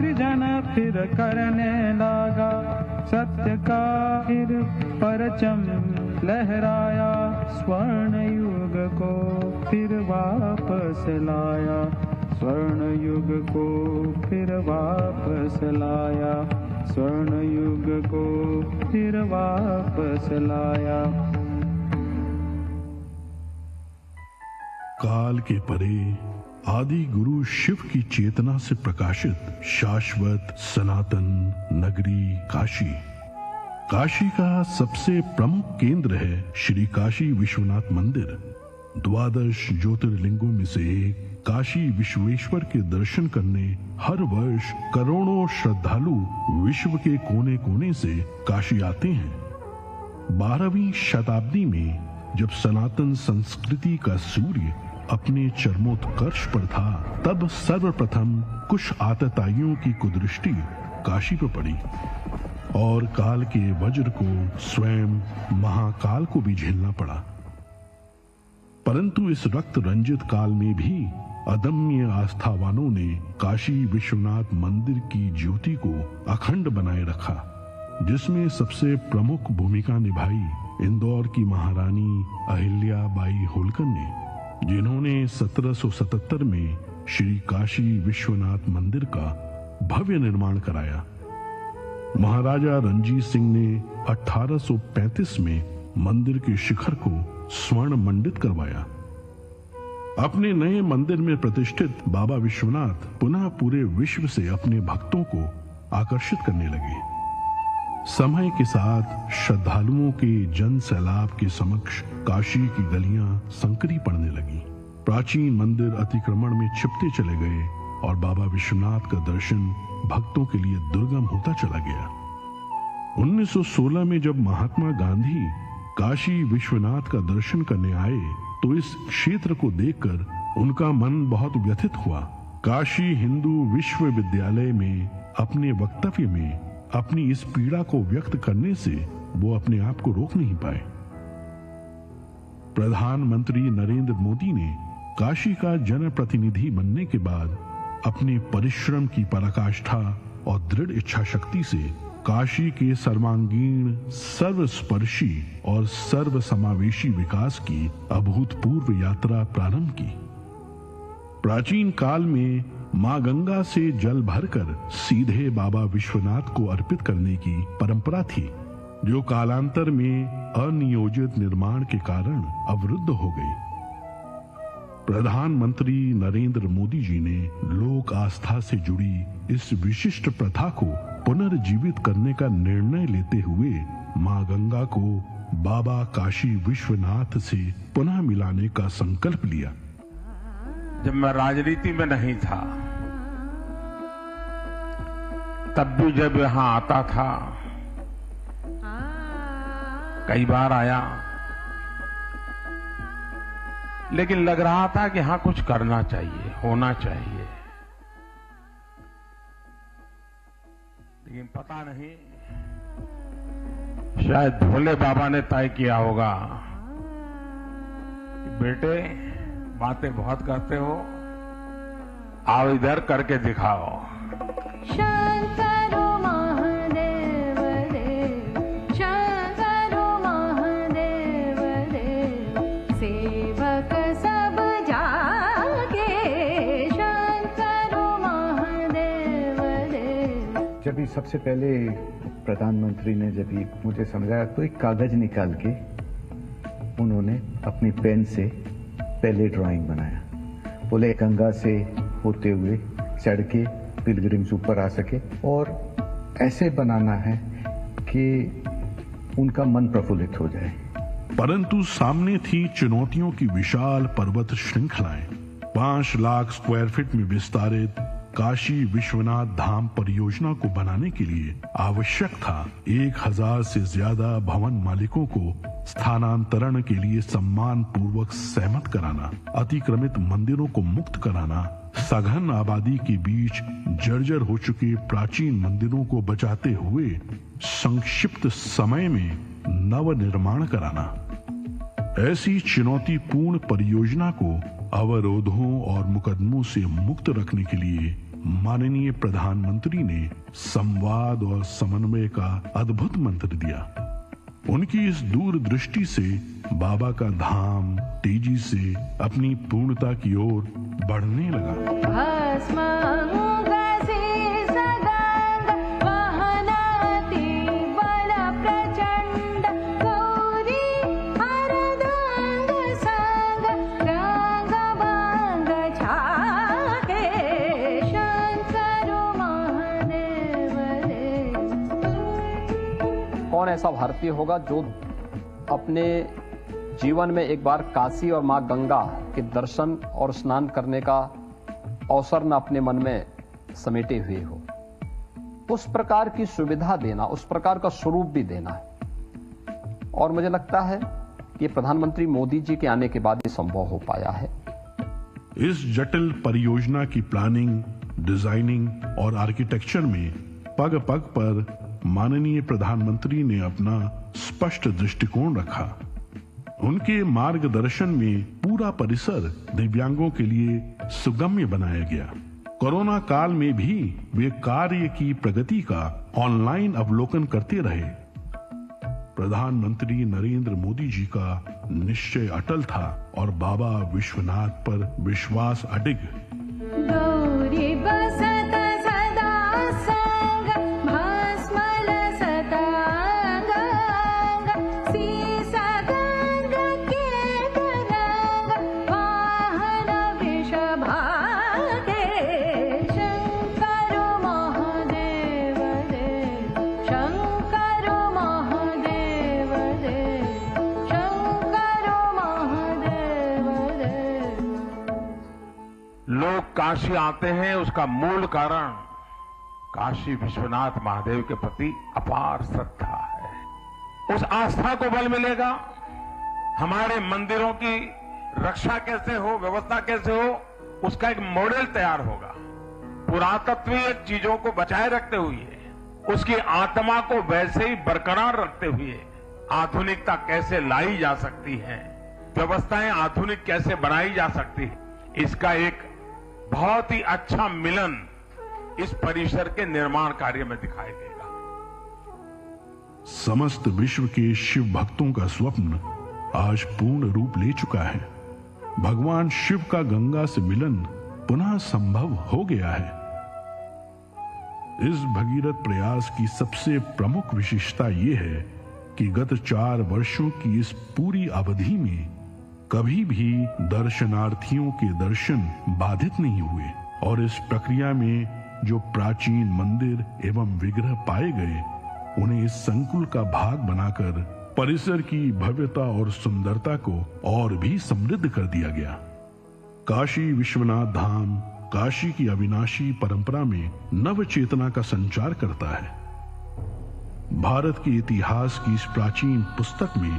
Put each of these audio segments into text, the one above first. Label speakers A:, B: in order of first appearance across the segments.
A: सृजन फिर करने लगा, सत्य का फिर परचम लहराया, स्वर्ण युग को फिर वापस लाया, स्वर्ण युग को फिर वापस लाया, स्वर्ण युग को फिर वापस लाया।
B: काल के परे आदि गुरु शिव की चेतना से प्रकाशित शाश्वत सनातन नगरी काशी। काशी का सबसे प्रमुख केंद्र है श्री काशी विश्वनाथ मंदिर। 12 ज्योतिर्लिंगों में से एक काशी विश्वेश्वर के दर्शन करने हर वर्ष करोड़ों श्रद्धालु विश्व के कोने कोने से काशी आते हैं। 12वीं शताब्दी में जब सनातन संस्कृति का सूर्य अपने चरमोत्कर्ष पर था, तब सर्वप्रथम कुछ आतताइयों की कुदृष्टि काशी पर पड़ी और काल के वज्र को स्वयं महाकाल को भी झेलना पड़ा। परंतु इस रक्त रंजित काल में भी अदम्य आस्थावानों ने काशी विश्वनाथ मंदिर की ज्योति को अखंड बनाए रखा, जिसमें सबसे प्रमुख भूमिका निभाई इंदौर की महारानी अहिल्या बाई होलकर ने, जिन्होंने 1777 में श्री काशी विश्वनाथ मंदिर का भव्य निर्माण कराया। महाराजा रणजीत सिंह ने 1835 में मंदिर के शिखर को स्वर्ण मंडित करवाया। अपने नए मंदिर में प्रतिष्ठित बाबा विश्वनाथ पुनः पूरे विश्व से अपने भक्तों को आकर्षित करने लगे। समय के साथ श्रद्धालुओं के जन सैलाब के समक्ष काशी की गलियां संकरी पड़ने लगी। प्राचीन मंदिर अतिक्रमण में छिपते चले गए और बाबा विश्वनाथ का दर्शन भक्तों के लिए दुर्गम होता चला गया। 1916 में जब महात्मा गांधी काशी विश्वनाथ का दर्शन करने आए तो इस क्षेत्र को देखकर उनका मन बहुत व्यथित हुआ। काशी हिंदू विश्वविद्यालय में अपने वक्तव्य में अपनी इस पीड़ा को व्यक्त करने से वो अपने आप को रोक नहीं पाए। प्रधानमंत्री नरेंद्र मोदी ने काशी का जनप्रतिनिधि बनने के बाद अपने परिश्रम की पराकाष्ठा और दृढ़ इच्छा शक्ति से काशी के सर्वांगीण, सर्वस्पर्शी और सर्वसमावेशी विकास की अभूतपूर्व यात्रा प्रारंभ की। प्राचीन काल में मां गंगा से जल भरकर सीधे बाबा विश्वनाथ को अर्पित करने की परंपरा थी, जो कालांतर में अनियोजित निर्माण के कारण अवरुद्ध हो गई। प्रधानमंत्री नरेंद्र मोदी जी ने लोक आस्था से जुड़ी इस विशिष्ट प्रथा को पुनर्जीवित करने का निर्णय लेते हुए मां गंगा को बाबा काशी विश्वनाथ से पुनः मिलाने का संकल्प लिया।
C: जब मैं राजनीति में नहीं था तब भी जब यहां आता था, कई बार आया, लेकिन लग रहा था कि हाँ कुछ करना चाहिए, होना चाहिए। लेकिन पता नहीं, शायद भोले बाबा ने तय किया होगा कि बेटे बातें बहुत करते हो, आओ इधर करके दिखाओ।
D: शंकरो महादेव देव, शंकरो महादेव देव, सेवक सब जागे, शंकरो महादेव देव।
E: जब ही सबसे पहले प्रधानमंत्री ने जब ही मुझे समझाया तो एक कागज निकाल के उन्होंने अपनी पेन से पहले ड्राइंग बनाया। बोले गंगा से होते हुए चढ़ के पिलग्रिम्स ऊपर आ सके और ऐसे बनाना है कि उनका मन प्रफुल्लित हो जाए।
B: परंतु सामने थी चुनौतियों की विशाल पर्वत श्रृंखलाएं। 5 लाख स्क्वायर फीट में विस्तारित काशी विश्वनाथ धाम परियोजना को बनाने के लिए आवश्यक था 1000 से ज्यादा भवन मालिकों को स्थानांतरण के लिए सम्मान पूर्वक सहमत कराना, अतिक्रमित मंदिरों को मुक्त कराना, सघन आबादी के बीच जर्जर हो चुके प्राचीन मंदिरों को बचाते हुए संक्षिप्त समय में नव निर्माण कराना। ऐसी चुनौतीपूर्ण परियोजना को अवरोधों और मुकदमों से मुक्त रखने के लिए माननीय प्रधानमंत्री ने संवाद और समन्वय का अद्भुत मंत्र दिया। उनकी इस दूरदृष्टि से बाबा का धाम तेजी से अपनी पूर्णता की ओर बढ़ने लगा।
F: कौन ऐसा भारतीय होगा जो अपने जीवन में एक बार काशी और मां गंगा के दर्शन और स्नान करने का अवसर न अपने मन में समेटे हुए हो। उस प्रकार की सुविधा देना, उस प्रकार का स्वरूप भी देना है। और मुझे लगता है कि प्रधानमंत्री मोदी जी के आने के बाद ये संभव हो पाया है।
B: इस जटिल परियोजना की प्लानिंग, डिजाइनिंग और आर्किटेक्चर में पग पग पर माननीय प्रधानमंत्री ने अपना स्पष्ट दृष्टिकोण रखा। उनके मार्गदर्शन में पूरा परिसर दिव्यांगों के लिए सुगम्य बनाया गया। कोरोना काल में भी वे कार्य की प्रगति का ऑनलाइन अवलोकन करते रहे। प्रधानमंत्री नरेंद्र मोदी जी का निश्चय अटल था और बाबा विश्वनाथ पर विश्वास अडिग।
D: गौरी बसत सदा संग भस्मल सतांग सीसा गंग के गंग वाहन विषभागे शंकर महादेव देव शंकर महादेव देव शंकर महादेव देव।
C: लोग काशी आते हैं, उसका मूल कारण काशी विश्वनाथ महादेव के प्रति अपार श्रद्धा है। उस आस्था को बल मिलेगा। हमारे मंदिरों की रक्षा कैसे हो, व्यवस्था कैसे हो, उसका एक मॉडल तैयार होगा। पुरातत्वीय चीजों को बचाए रखते हुए, उसकी आत्मा को वैसे ही बरकरार रखते हुए आधुनिकता कैसे लाई जा सकती है, व्यवस्थाएं आधुनिक कैसे बनाई जा सकती है, इसका एक बहुत ही अच्छा मिलन इस परिसर के निर्माण कार्य में दिखाई देगा।
B: समस्त विश्व के शिव भक्तों का स्वप्न आज पूर्ण रूप ले चुका है। भगवान शिव का गंगा से मिलन पुनः संभव हो गया है। इस भगीरथ प्रयास की सबसे प्रमुख विशेषता यह है कि गत 4 वर्षों की इस पूरी अवधि में कभी भी दर्शनार्थियों के दर्शन बाधित नहीं हुए और इस प्रक्रिया में जो प्राचीन मंदिर एवं विग्रह पाए गए, उन्हें इस संकुल का भाग बनाकर परिसर की भव्यता और सुंदरता को और भी समृद्ध कर दिया गया। काशी विश्वनाथ धाम काशी की अविनाशी परंपरा में नव चेतना का संचार करता है। भारत के इतिहास की इस प्राचीन पुस्तक में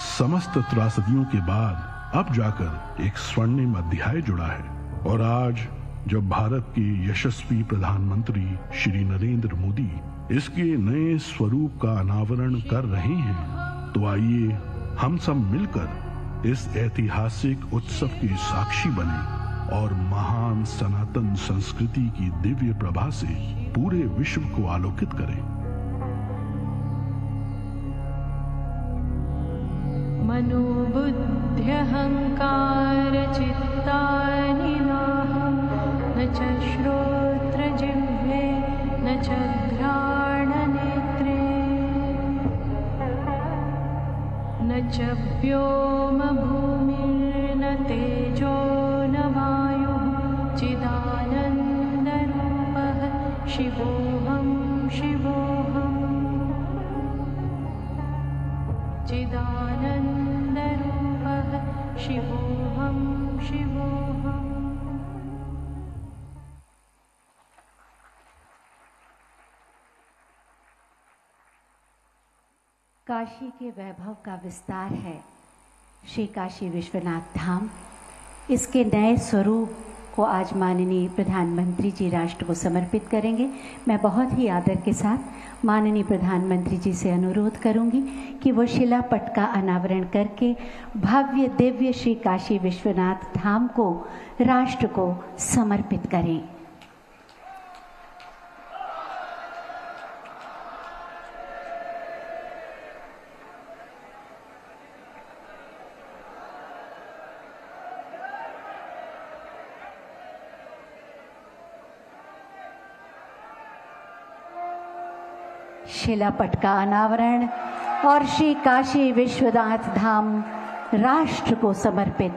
B: समस्त त्रासदियों के बाद अब जाकर एक स्वर्णिम अध्याय जुड़ा है। और आज जब भारत के यशस्वी प्रधानमंत्री श्री नरेंद्र मोदी इसके नए स्वरूप का अनावरण कर रहे हैं, तो आइए हम सब मिलकर इस ऐतिहासिक उत्सव के साक्षी बने और महान सनातन संस्कृति की दिव्य प्रभा से पूरे विश्व को आलोकित करें।
D: मनोबुद्ध्यहंकार चित्तानि नाहं न च श्रोत्रजिह्वे न च घ्राणनेत्रे न च व्योम भूमिर्न तेजो न वायुः चिदानन्दरूपः शिवोऽहं शिवोऽहम् चिदानन्दरूपः शिवोऽहं शिवोऽहम्।
G: काशी के वैभव का विस्तार है श्री काशी विश्वनाथ धाम। इसके नए स्वरूप को आज माननीय प्रधानमंत्री जी राष्ट्र को समर्पित करेंगे। मैं बहुत ही आदर के साथ माननीय प्रधानमंत्री जी से अनुरोध करूंगी कि वो शिलापट का अनावरण करके भव्य दिव्य श्री काशी विश्वनाथ धाम को राष्ट्र को समर्पित करें। शिलापट का अनावरण और श्री काशी विश्वनाथ धाम राष्ट्र को समर्पित।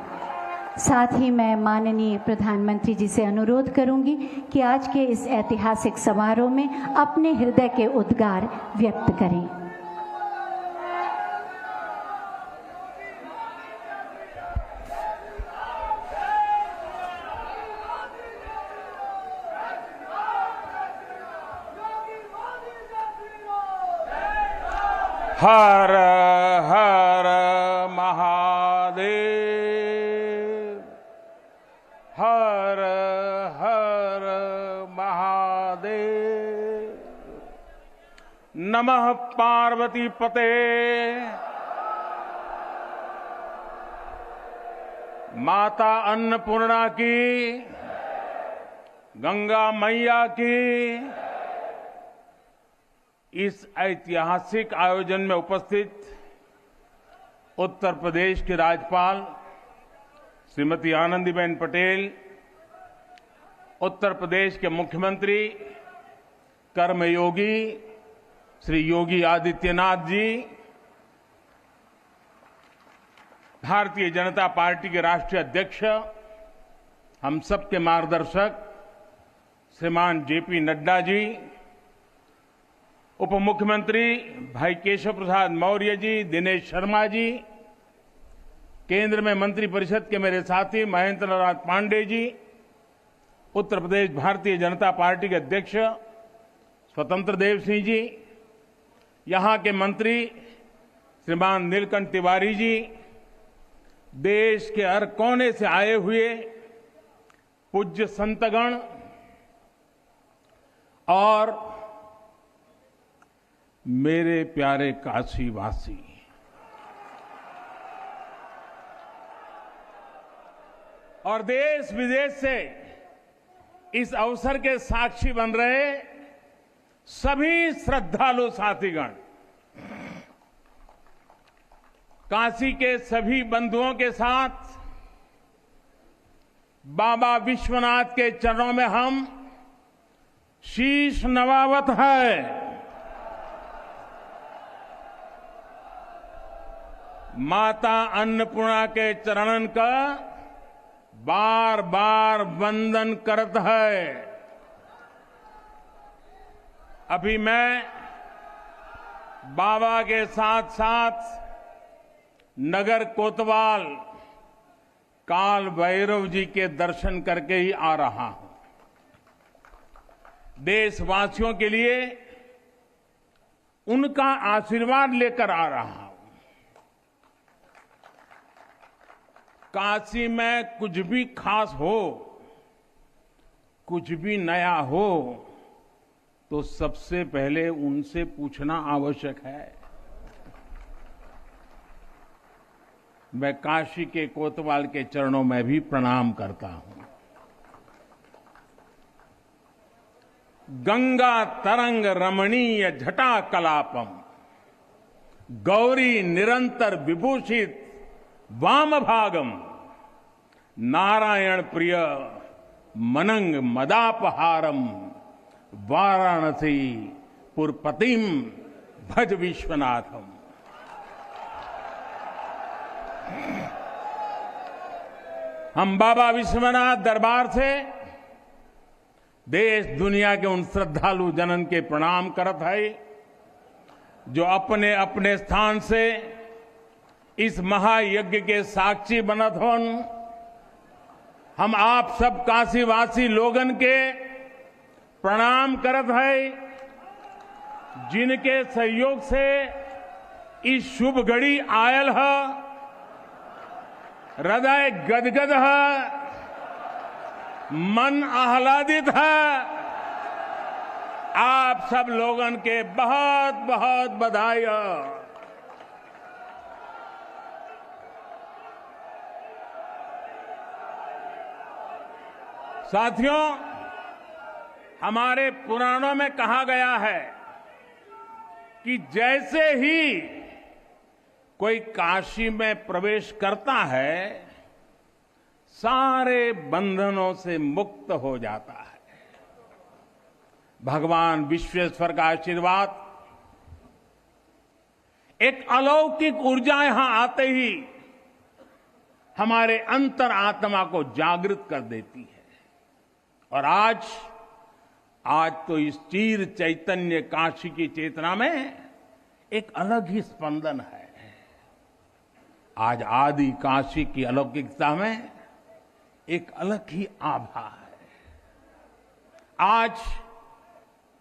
G: साथ ही मैं माननीय प्रधानमंत्री जी से अनुरोध करूंगी कि आज के इस ऐतिहासिक समारोह में अपने हृदय के उद्गार व्यक्त करें।
C: हर हर महादेव, हर हर महादेव। नमः पार्वती पते। माता अन्नपूर्णा की, गंगा मैया की। इस ऐतिहासिक आयोजन में उपस्थित उत्तर प्रदेश की राज्यपाल श्रीमती आनंदीबेन पटेल, उत्तर प्रदेश के मुख्यमंत्री कर्मयोगी श्री योगी आदित्यनाथ जी, भारतीय जनता पार्टी के राष्ट्रीय अध्यक्ष, हम सबके मार्गदर्शक श्रीमान जेपी नड्डा जी, उप मुख्यमंत्री भाई केशव प्रसाद मौर्य जी, दिनेश शर्मा जी, केंद्र में मंत्रिपरिषद के मेरे साथी महेंद्र नाथ पांडे जी, उत्तर प्रदेश भारतीय जनता पार्टी के अध्यक्ष स्वतंत्र देव सिंह जी, यहां के मंत्री श्रीमान नीलकंठ तिवारी जी, देश के हर कोने से आए हुए पूज्य संतगण और मेरे प्यारे काशीवासी। और देश विदेश से इस अवसर के साक्षी बन रहे सभी श्रद्धालु साथीगण, काशी के सभी बंधुओं के साथ बाबा विश्वनाथ के चरणों में हम शीश नवावत है। माता अन्नपूर्णा के चरणन का बार बार वंदन करत है। अभी मैं बाबा के साथ साथ नगर कोतवाल काल भैरव जी के दर्शन करके ही आ रहा हूं। देशवासियों के लिए उनका आशीर्वाद लेकर आ रहा हूं। काशी में कुछ भी खास हो, कुछ भी नया हो, तो सबसे पहले उनसे पूछना आवश्यक है। मैं काशी के कोतवाल के चरणों में भी प्रणाम करता हूं। गंगा तरंग रमणीय जटा कलापम, गौरी निरंतर विभूषित वाम भागम, नारायण प्रिय मनंग मदापहारम, वाराणसी पुरपतिम भज विश्वनाथम। हम बाबा विश्वनाथ दरबार से देश दुनिया के उन श्रद्धालु जनन के प्रणाम करत है जो अपने अपने स्थान से इस महायज्ञ के साक्षी बनत होन। हम आप सब काशीवासी लोगन के प्रणाम करत है, जिनके सहयोग से इस शुभ घड़ी आयल है। हृदय गदगद है, मन आह्लादित है। आप सब लोगन के बहुत बहुत बधाई है। साथियों, हमारे पुराणों में कहा गया है कि जैसे ही कोई काशी में प्रवेश करता है, सारे बंधनों से मुक्त हो जाता है। भगवान विश्वेश्वर का आशीर्वाद एक अलौकिक ऊर्जा यहां आते ही हमारे अंतर आत्मा को जागृत कर देती है। और आज तो इस चीर चैतन्य काशी की चेतना में एक अलग ही स्पंदन है। आज आदि काशी की अलौकिकता में एक अलग ही आभा है। आज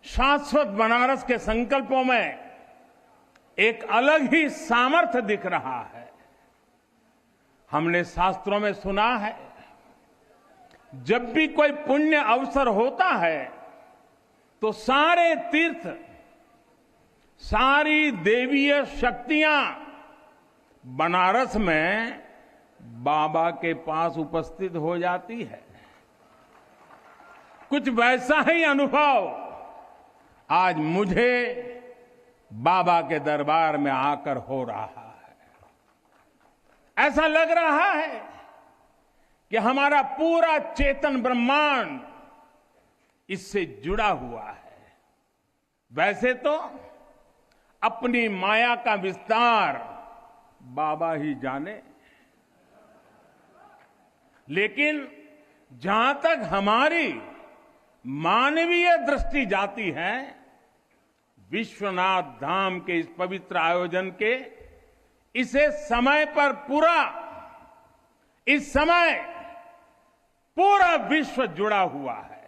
C: शाश्वत बनारस के संकल्पों में एक अलग ही सामर्थ्य दिख रहा है। हमने शास्त्रों में सुना है, जब भी कोई पुण्य अवसर होता है तो सारे तीर्थ, सारी देवीय शक्तियां बनारस में बाबा के पास उपस्थित हो जाती है। कुछ वैसा ही अनुभव आज मुझे बाबा के दरबार में आकर हो रहा है। ऐसा लग रहा है कि हमारा पूरा चेतन ब्रह्मांड इससे जुड़ा हुआ है। वैसे तो अपनी माया का विस्तार बाबा ही जाने, लेकिन जहां तक हमारी मानवीय दृष्टि जाती है, विश्वनाथ धाम के इस पवित्र आयोजन के इसे समय पर इस समय पूरा विश्व जुड़ा हुआ है।